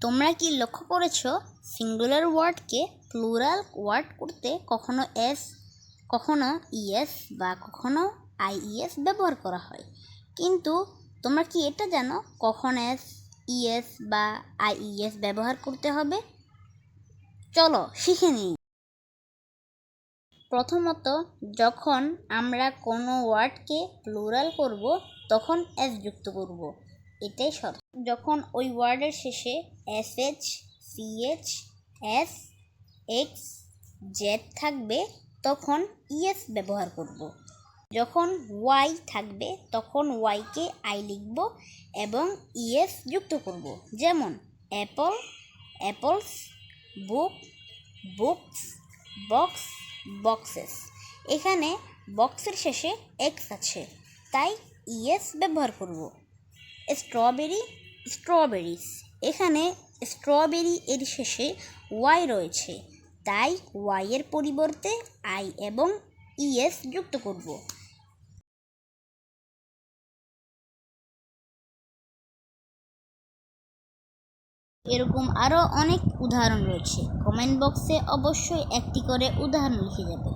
তোমরা কি লক্ষ্য করেছো সিঙ্গুলার ওয়ার্ডকে প্লুরাল ওয়ার্ড করতে কখনো এস, কখনো ইএস বা কখনো আইইএস ব্যবহার করা হয়। কিন্তু তোমরা কি এটা জানো কখন এস, ইএস বা আইইএস ব্যবহার করতে হবে? চলো শিখে নিই। প্রথমত, যখন আমরা কোনো ওয়ার্ডকে প্লুরাল করব তখন এস যুক্ত করব, এটাই শর্ত। যখন ওই ওয়ার্ডের শেষে SH, CH, S, X, Z থাকবে তখন ইএস ব্যবহার করব। যখন ওয়াই থাকবে তখন ওয়াইকে আই লিখব এবং ইএস যুক্ত করব। যেমন অ্যাপল, অ্যাপলস, বুক, বুকস, বক্স, বক্সেস। এখানে বক্সের শেষে এক্স আছে তাই ইএস ব্যবহার করব। স্ট্রবেরি, স্ট্রবেরিস। এখানে স্ট্রবেরি এর শেষে ওয়াই রয়েছে তাই ওয়াই এর পরিবর্তে আই এবং ইএস যুক্ত করব। এরকম আরও অনেক উদাহরণ রয়েছে, কমেন্ট বক্সে অবশ্যই একটি করে উদাহরণ লিখে যাবে।